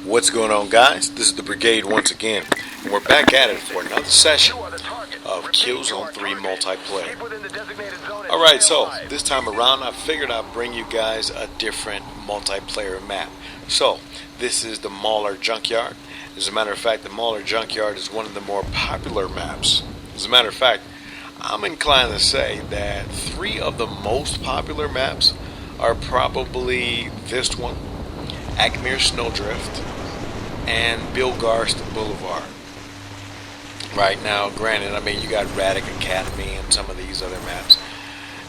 What's going on, guys? This is the Brigade once again, and we're back at it for another session of Killzone 3 multiplayer. Alright, so this time around I figured I'd bring you guys a different multiplayer map. So, this is the MAWLR Junkyard. As a matter of fact, the MAWLR Junkyard is one of the more popular maps. As a matter of fact, I'm inclined to say that 3 of the most popular maps are probably this one, Acmere Snowdrift, and Bilgarst Boulevard. Right now, granted, I mean, you got Radic Academy and some of these other maps,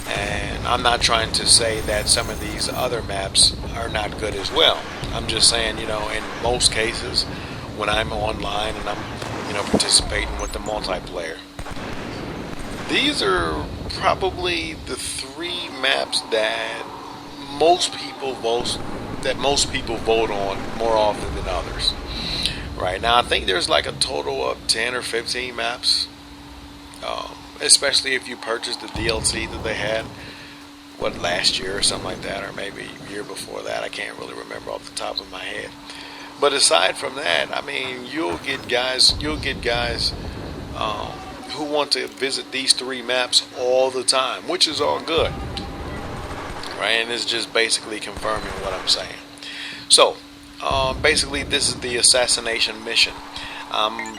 and I'm not trying to say that some of these other maps are not good as well. I'm just saying, in most cases, when I'm online and I'm, participating with the multiplayer, these are probably the 3 maps that most people vote on more often than others. Right now, I think there's like a total of 10 or 15 maps, especially if you purchased the DLC that they had, last year or something like that, or maybe a year before that. I can't really remember off the top of my head. But aside from that, I mean, you'll get guys who want to visit these 3 maps all the time, which is all good. Right, and it's just basically confirming what I'm saying. So, basically, this is the assassination mission. I'm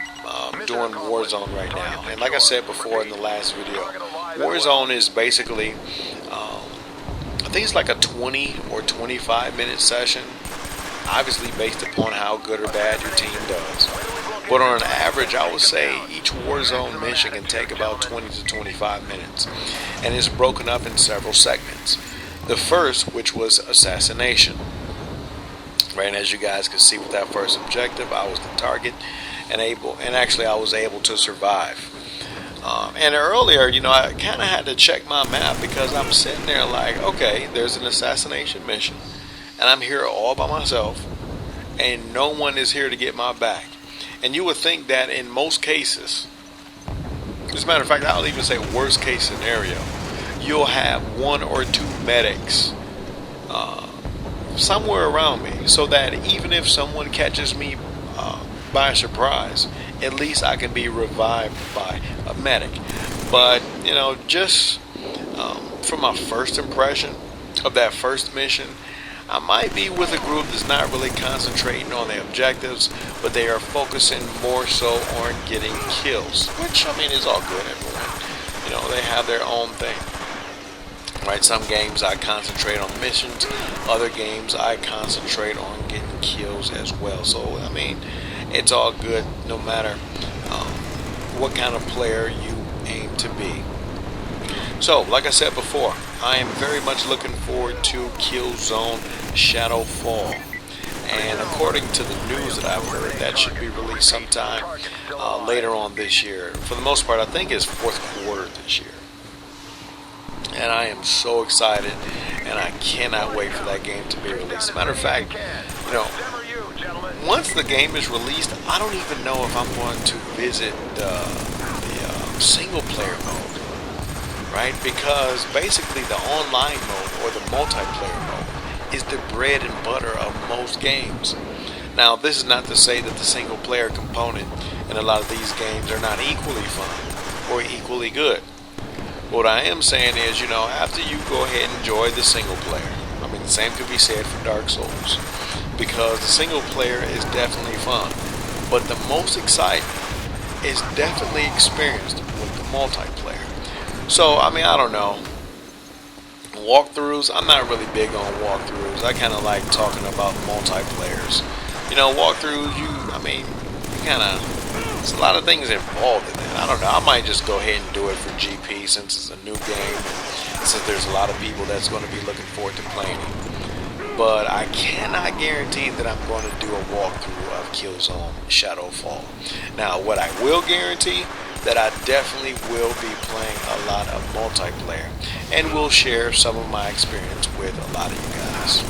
doing Warzone right now, and like I said before in the last video, Warzone is basically, I think it's like a 20 or 25 minute session, obviously based upon how good or bad your team does. But on an average, I would say each Warzone mission can take about 20 to 25 minutes, and it's broken up in several segments. The first, which was assassination. Right, and as you guys can see with that first objective, I was the target, and actually I was able to survive. And earlier, I kind of had to check my map because I'm sitting there like, okay, there's an assassination mission, and I'm here all by myself, and no one is here to get my back. And you would think that in most cases, as a matter of fact, I'll even say worst case scenario, you'll have 1 or 2 medics somewhere around me, so that even if someone catches me by surprise, at least I can be revived by a medic. But just from my first impression of that first mission, I might be with a group that's not really concentrating on the objectives, but they are focusing more so on getting kills, which I mean is all good. Everyone, they have their own thing. Right, some games I concentrate on missions, other games I concentrate on getting kills as well. So I mean, it's all good no matter what kind of player you aim to be. So, like I said before, I am very much looking forward to Killzone Shadowfall, and according to the news that I've heard, that should be released sometime later on this year. For the most part, I think it's 4th quarter this year. And I am so excited, and I cannot wait for that game to be released. As a matter of fact, once the game is released, I don't even know if I'm going to visit the single player mode, right? Because basically the online mode or the multiplayer mode is the bread and butter of most games. Now, this is not to say that the single player component in a lot of these games are not equally fun or equally good. What I am saying is, after you go ahead and enjoy the single player, I mean, the same could be said for Dark Souls, because the single player is definitely fun, but the most excitement is definitely experienced with the multiplayer. So, I mean, I don't know. Walkthroughs, I'm not really big on walkthroughs. I kind of like talking about multiplayers. Walkthroughs, there's a lot of things involved in it. I don't know, I might just go ahead and do it for GP since it's a new game, and since there's a lot of people that's going to be looking forward to playing it. But I cannot guarantee that I'm going to do a walkthrough of Killzone Shadowfall. Now, what I will guarantee, that I definitely will be playing a lot of multiplayer, and will share some of my experience with a lot of you guys.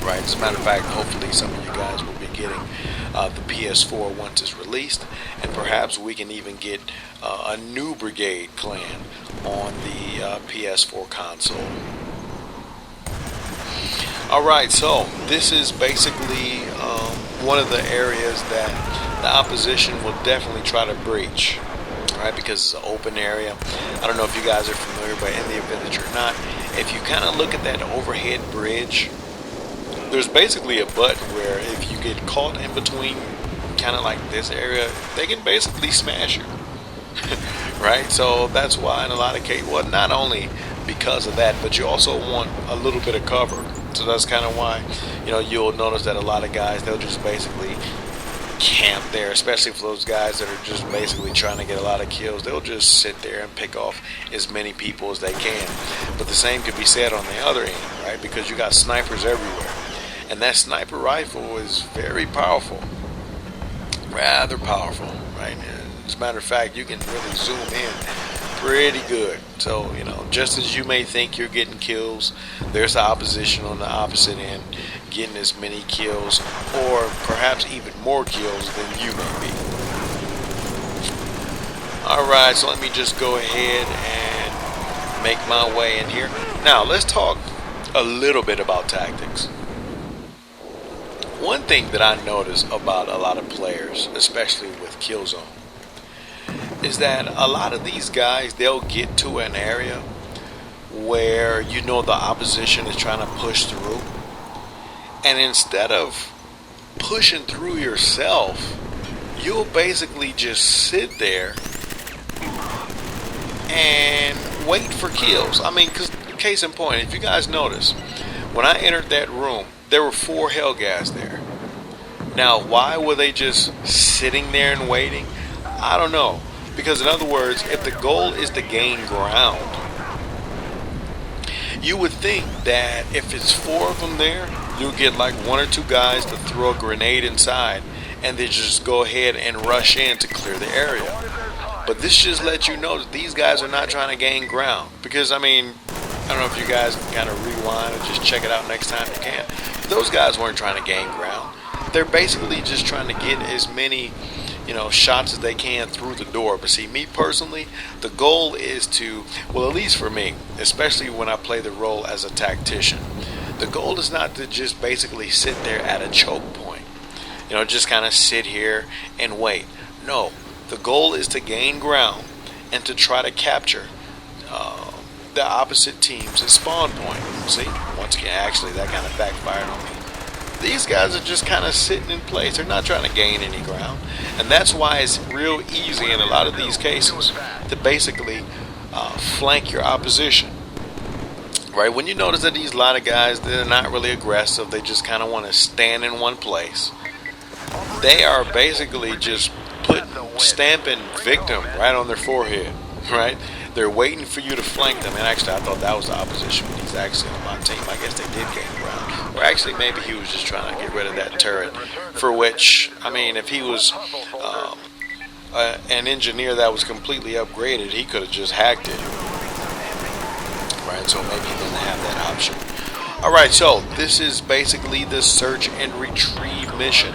Right, as a matter of fact, hopefully some of you guys will be getting the PS4 once it's released, and perhaps we can even get a new Brigade clan on the PS4 console. Alright, so this is basically one of the areas that the opposition will definitely try to breach, right? Because it's an open area. I don't know if you guys are familiar, but in the event that you're not, if you kind of look at that overhead bridge, there's basically a button where if you get caught in between kind of like this area, they can basically smash you. Right? So that's why in a lot of cases, well, not only because of that, but you also want a little bit of cover. So that's kind of why, you know, you'll notice that a lot of guys, they'll just basically camp there, especially for those guys that are just basically trying to get a lot of kills. They'll just sit there and pick off as many people as they can. But the same could be said on the other end, right? Because you got snipers everywhere. And that sniper rifle is very powerful. Rather powerful, right? As a matter of fact, you can really zoom in pretty good. So, you know, just as you may think you're getting kills, there's the opposition on the opposite end getting as many kills, or perhaps even more kills than you may be. Alright, so let me just go ahead and make my way in here. Now, let's talk a little bit about tactics. One thing that I notice about a lot of players, especially with Killzone, is that a lot of these guys, they'll get to an area where you know the opposition is trying to push through, and instead of pushing through yourself, you'll basically just sit there and wait for kills. I mean, because case in point, if you guys notice, when I entered that room, there were 4 Hellgas there. Now, why were they just sitting there and waiting? I don't know. Because in other words, if the goal is to gain ground, you would think that if it's 4 of them there, you'll get like 1 or 2 guys to throw a grenade inside and they just go ahead and rush in to clear the area. But this just lets you know that these guys are not trying to gain ground. Because, I mean, I don't know if you guys can kind of rewind or just check it out next time you can. But those guys weren't trying to gain ground. They're basically just trying to get as many, you know, shots as they can through the door. But see, me personally, the goal is to, well, at least for me, especially when I play the role as a tactician, the goal is not to just basically sit there at a choke point. You know, just kind of sit here and wait. No, the goal is to gain ground and to try to capture the opposite team's spawn point. See, once again, actually, that kind of backfired on me. These guys are just kind of sitting in place. They're not trying to gain any ground. And that's why it's real easy in a lot of these cases to basically flank your opposition. Right? When you notice that these lot of guys, they're not really aggressive. They just kind of want to stand in one place. They are basically just stamping victim right on their forehead. Right? They're waiting for you to flank them. And actually, I thought that was the opposition, but he's actually on my team. I guess they did gain ground. Or actually, maybe he was just trying to get rid of that turret. For which, I mean, if he was an engineer that was completely upgraded, he could have just hacked it. Right? So maybe he didn't have that option. Alright, so this is basically the search and retrieve mission.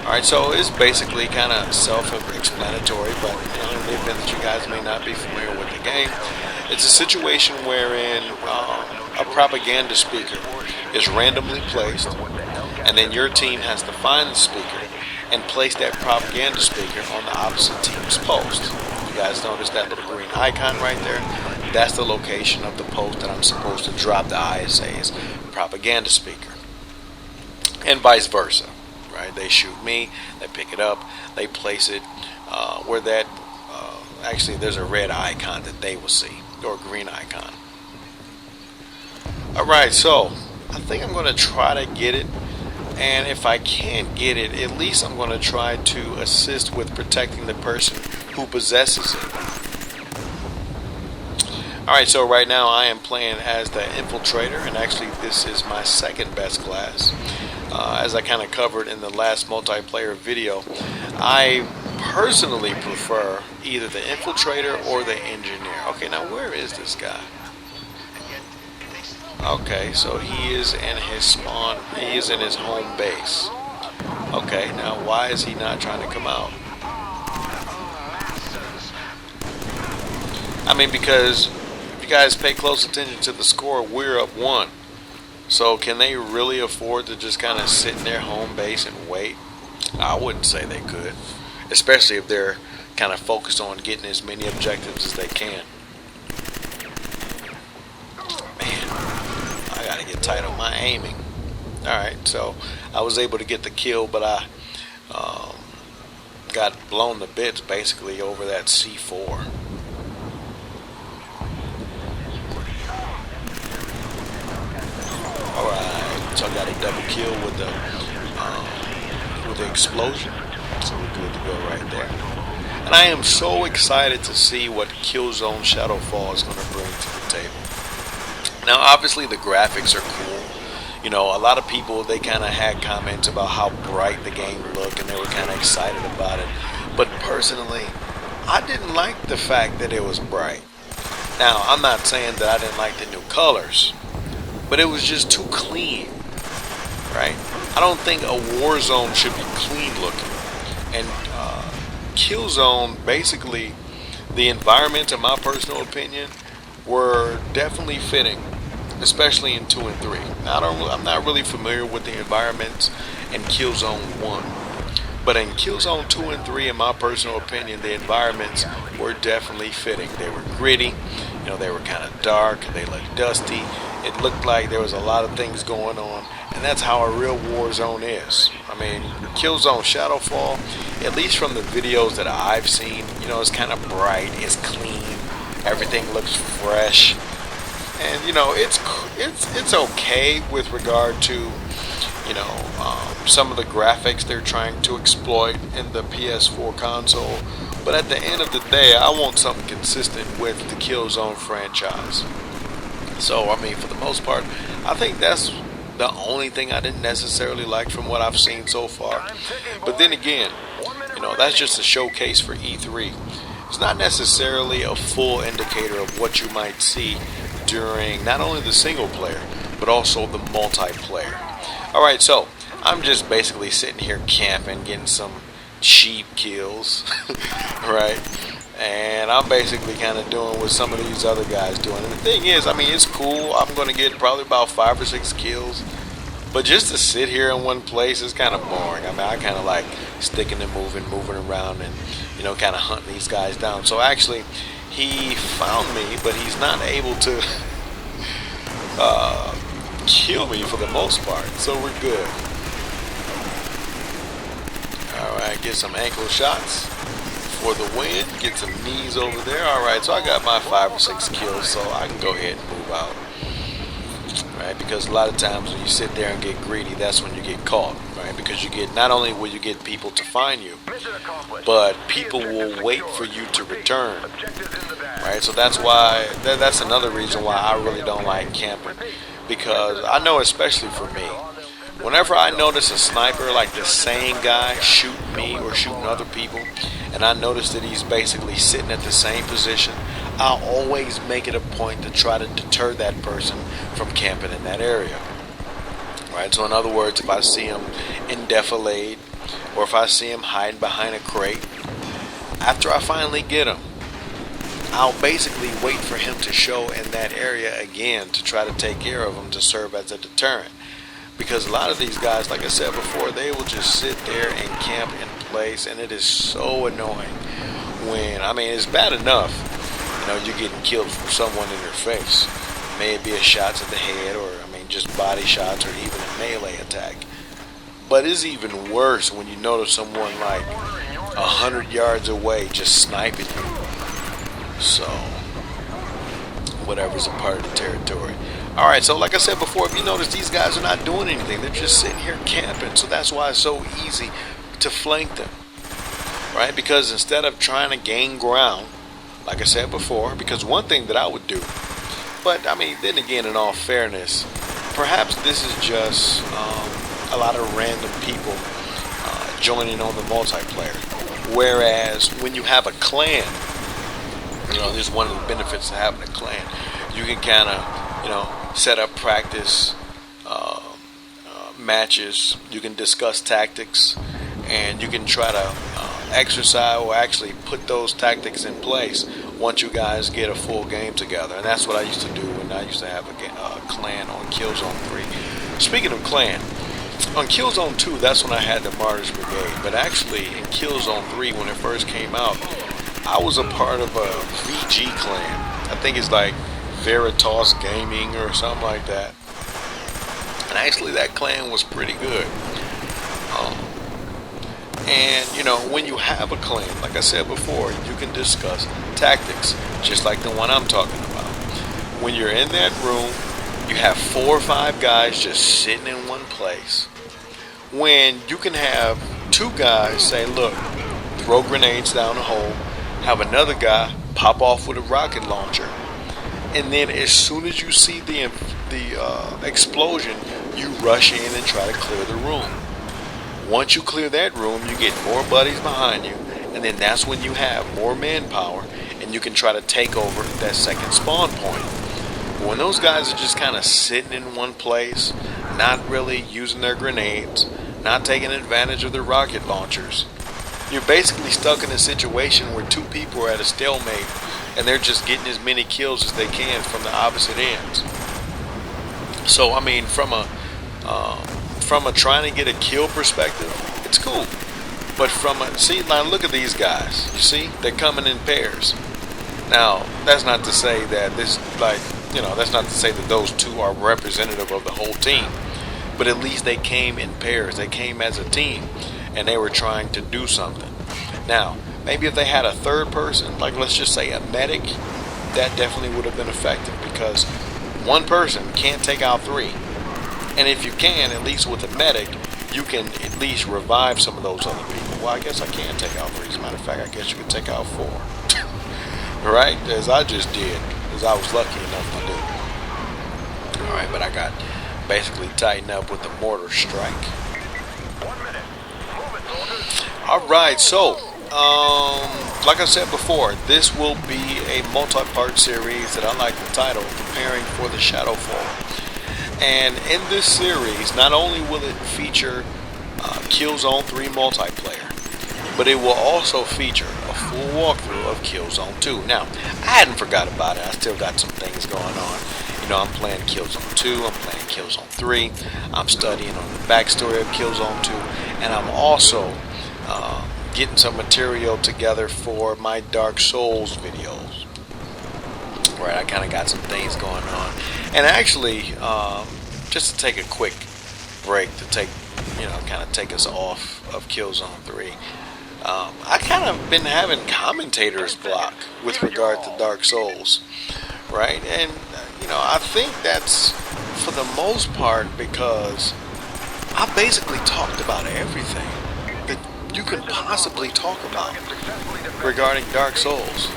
Alright, so it's basically kind of self-explanatory, but in the event that you guys may not be familiar with the game, it's a situation wherein a propaganda speaker is randomly placed, and then your team has to find the speaker and place that propaganda speaker on the opposite team's post. You guys notice that little green icon right there? That's the location of the post that I'm supposed to drop the ISA's propaganda speaker. And vice versa. Right? They shoot me, they pick it up, they place it where that, actually there's a red icon that they will see, or a green icon. Alright, so I think I'm going to try to get it, and if I can't get it, at least I'm going to try to assist with protecting the person who possesses it. Alright, so right now I am playing as the infiltrator, and actually this is my second best class. As I kind of covered in the last multiplayer video, I personally prefer either the infiltrator or the engineer. Okay, now where is this guy? Okay, so he is in his spawn, he is in his home base. Okay, now why is he not trying to come out? I mean, because if you guys pay close attention to the score, we're up 1. So can they really afford to just kind of sit in their home base and wait? I wouldn't say they could, especially if they're kind of focused on getting as many objectives as they can. Man, I gotta get tight on my aiming. Alright, so I was able to get the kill, but I got blown to bits basically over that C4. Alright, so I got a double kill with the explosion. So we're good to go right there. And I am so excited to see what Killzone Shadowfall is going to bring to the table. Now obviously the graphics are cool. You know, a lot of people, they kind of had comments about how bright the game looked and they were kind of excited about it. But personally, I didn't like the fact that it was bright. Now, I'm not saying that I didn't like the new colors, but it was just too clean, right? I don't think a Warzone should be clean looking. And Killzone, basically, the environments, in my personal opinion, were definitely fitting, especially in 2 and 3. Now, I'm not really familiar with the environments in Killzone 1, but in Killzone 2 and 3, in my personal opinion, the environments were definitely fitting. They were gritty, you know, they were kind of dark, they looked dusty. It looked like there was a lot of things going on, and that's how a real Warzone is. I mean, Killzone Shadowfall, at least from the videos that I've seen, you know, it's kind of bright, it's clean, everything looks fresh. And you know, it's okay with regard to, you know, some of the graphics they're trying to exploit in the PS4 console. But at the end of the day, I want something consistent with the Killzone franchise. So I mean, for the most part, I think that's the only thing I didn't necessarily like from what I've seen so far. But then again, you know, that's just a showcase for E3. It's not necessarily a full indicator of what you might see during not only the single player, but also the multiplayer. Alright, so I'm just basically sitting here camping, getting some cheap kills, right? And I'm basically kind of doing what some of these other guys doing. And the thing is, I mean, it's cool. I'm going to get probably about 5 or 6 kills. But just to sit here in one place is kind of boring. I mean, I kind of like sticking and moving around and, you know, kind of hunting these guys down. So actually, he found me, but he's not able to kill me for the most part. So we're good. Alright, get some ankle shots for the win. Get some knees over there. Alright, so I got my 5 or 6 kills, so I can go ahead and move out. Right, because a lot of times when you sit there and get greedy, that's when you get caught, right? Because you get, not only will you get people to find you, but people will wait for you to return, right? So that's why, that's another reason why I really don't like camping, because I know, especially for me, whenever I notice a sniper, like the same guy, shooting me or shooting other people, and I notice that he's basically sitting at the same position, I'll always make it a point to try to deter that person from camping in that area. Right? So in other words, if I see him in defilade, or if I see him hiding behind a crate, after I finally get him, I'll basically wait for him to show in that area again to try to take care of him, to serve as a deterrent. Because a lot of these guys, like I said before, they will just sit there and camp in place, and it is so annoying when, I mean, it's bad enough, you know, you're getting killed from someone in your face. May it be a shot to the head, or, I mean, just body shots, or even a melee attack. But it's even worse when you notice someone like 100 yards away just sniping you. So, whatever's a part of the territory. Alright, so like I said before, if you notice, these guys are not doing anything. They're just sitting here camping. So that's why it's so easy to flank them. Right? Because instead of trying to gain ground, like I said before, because one thing that I would do, but I mean, then again, in all fairness, perhaps this is just a lot of random people joining on the multiplayer. Whereas when you have a clan, you know, this is one of the benefits of having a clan. You can kind of, you know, set up practice matches. You can discuss tactics, and you can try to exercise or actually put those tactics in place once you guys get a full game together. And that's what I used to do when I used to have a clan on Killzone 3. Speaking of clan, on Killzone 2, that's when I had the Martyrs Brigade. But actually, in Killzone 3, when it first came out, I was a part of a VG clan. I think it's like Veritas Gaming or something like that. And actually, that clan was pretty good. And, you know, when you have a clan, like I said before, you can discuss tactics, just like the one I'm talking about. When you're in that room, you have 4 or 5 guys just sitting in one place. When you can have 2 guys say, look, throw grenades down the hole, have another guy pop off with a rocket launcher, and then as soon as you see the explosion, you rush in and try to clear the room. Once you clear that room, you get more buddies behind you, and then that's when you have more manpower, and you can try to take over that second spawn point. But when those guys are just kind of sitting in one place, not really using their grenades, not taking advantage of their rocket launchers, you're basically stuck in a situation where 2 people are at a stalemate, and they're just getting as many kills as they can from the opposite ends. So, I mean, from a trying to get a kill perspective, it's cool. But see, now look at these guys. You see, they're coming in pairs. Now, that's not to say that that's not to say that those 2 are representative of the whole team. But at least they came in pairs. They came as a team, and they were trying to do something. Now, maybe if they had a third person, like let's just say a medic, that definitely would have been effective, because one person can't take out 3. And if you can, at least with a medic, you can at least revive some of those other people. Well, I guess I can take out 3. As a matter of fact, I guess you could take out 4. Right? As I just did. As I was lucky enough to do. Alright, but I got basically tightened up with the mortar strike. 1 minute. Move it, soldiers. Alright, so, like I said before, this will be a multi-part series that I like the title, Preparing for the Shadowfall. And in this series, not only will it feature Killzone 3 multiplayer, but it will also feature a full walkthrough of Killzone 2. Now, I hadn't forgot about it. I still got some things going on. You know, I'm playing Killzone 2, I'm playing Killzone 3, I'm studying on the backstory of Killzone 2, and I'm also getting some material together for my Dark Souls videos. Right, I kind of got some things going on. And actually, just to take a quick break to kind of take us off of Killzone 3, I kind of been having commentators block with regard to Dark Souls, right? And, I think that's for the most part because I basically talked about everything that you can possibly talk about regarding Dark Souls.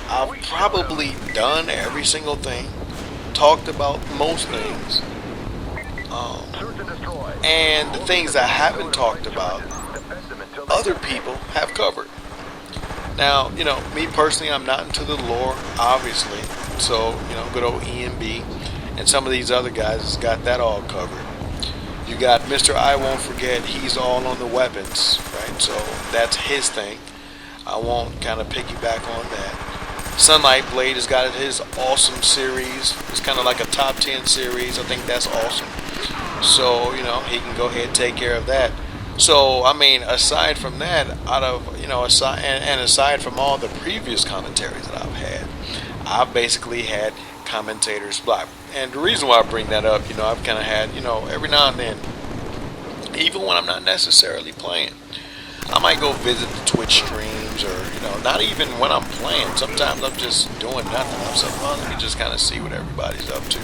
I've probably done every single thing, talked about most things, and the things I haven't talked about, other people have covered. Now, me personally, I'm not into the lore, obviously, so, good old EMB, and some of these other guys has got that all covered. You got Mr. I Won't Forget, he's all on the weapons, right, so that's his thing. I won't kind of piggyback on that. Sunlight Blade has got his awesome series. It's kind of like a top 10 series. I think that's awesome. So, he can go ahead and take care of that. So, I mean, aside from that, aside from all the previous commentaries that I've had, I've basically had commentators block. And the reason why I bring that up, I've kind of had, every now and then, even when I'm not necessarily playing, I might go visit the Twitch streams, or, not even when I'm playing. Sometimes I'm just doing nothing. I'm saying, well, let me just kind of see what everybody's up to.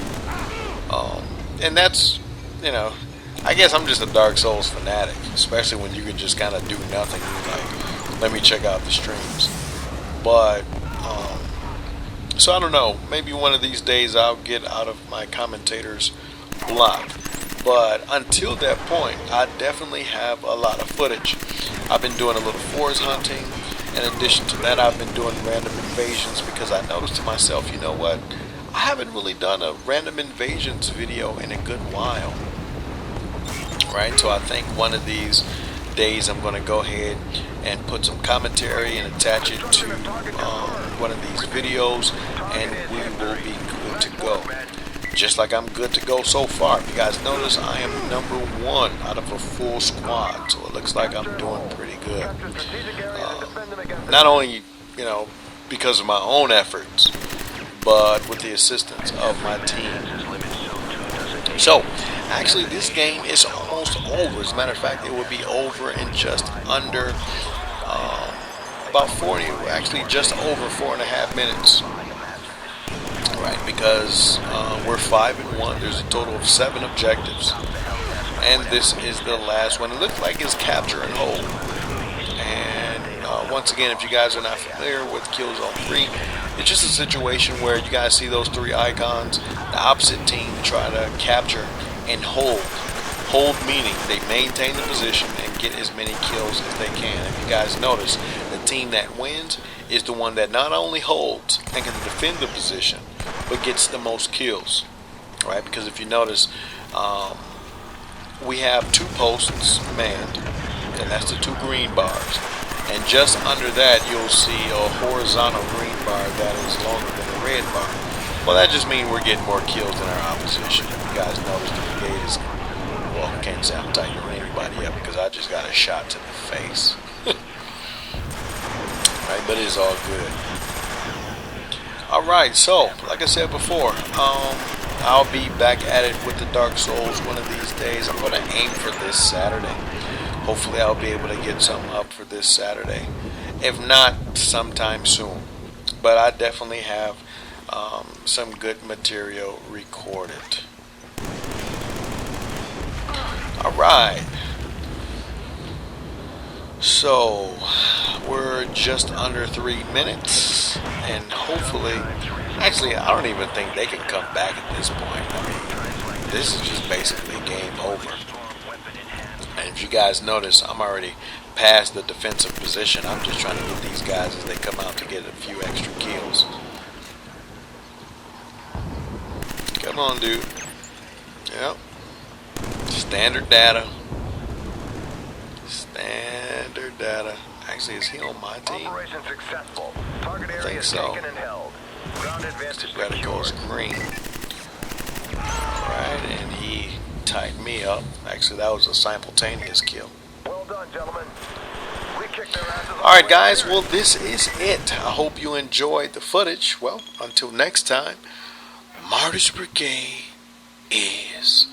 And that's, I guess I'm just a Dark Souls fanatic, especially when you can just kind of do nothing. Like, let me check out the streams. But, so I don't know. Maybe one of these days I'll get out of my commentators block. But until that point, I definitely have a lot of footage. I've been doing a little forest hunting. In addition to that, I've been doing random invasions because I noticed to myself, you know what? I haven't really done a random invasions video in a good while. Right? So I think one of these days I'm going to go ahead and put some commentary and attach it to one of these videos, and we will be good to go. just like I'm good to go so far. If you guys notice, I am number 1 out of a full squad, so it looks like I'm doing pretty good. Not only, you know, because of my own efforts, but with the assistance of my team. So, actually, this game is almost over. As a matter of fact, it will be over in just under about 40, actually just over 4.5 minutes. Right, because we're 5-1. There's a total of 7 objectives, and this is the last one. It looks like it's capture and hold. And once again, if you guys are not familiar with Killzone 3, it's just a situation where you guys see those 3 icons. The opposite team try to capture and hold. Hold meaning they maintain the position and get as many kills as they can. If you guys notice, the team that wins is the one that not only holds and can defend the position, but gets the most kills, right? Because if you notice, we have 2 posts manned, and that's the 2 green bars. And just under that, you'll see a horizontal green bar that is longer than a red bar. Well, that just means we're getting more kills than our opposition. If you guys notice, the brigade is, well, I can't say I'm tightening anybody up because I just got a shot to the face. Right, but it's all good. Alright, so, like I said before, I'll be back at it with the Dark Souls one of these days. I'm going to aim for this Saturday. Hopefully I'll be able to get something up for this Saturday. If not, sometime soon. But I definitely have some good material recorded. Alright. So, we're just under 3 minutes, and hopefully, actually, I don't even think they can come back at this point. I mean, this is just basically game over. And if you guys notice, I'm already past the defensive position. I'm just trying to get these guys as they come out to get a few extra kills. Come on, dude. Yep. Standard data. Standard data. Actually, is he on my team? Operation successful. Target area I think so. taken and held. Ground advantage Red goes secured. green. Alright, and he tied me up. Actually, that was a simultaneous kill. Well done, gentlemen. We kicked their asses. Alright, guys, well, this is it. I hope you enjoyed the footage. Well, until next time, Martyrs Brigade is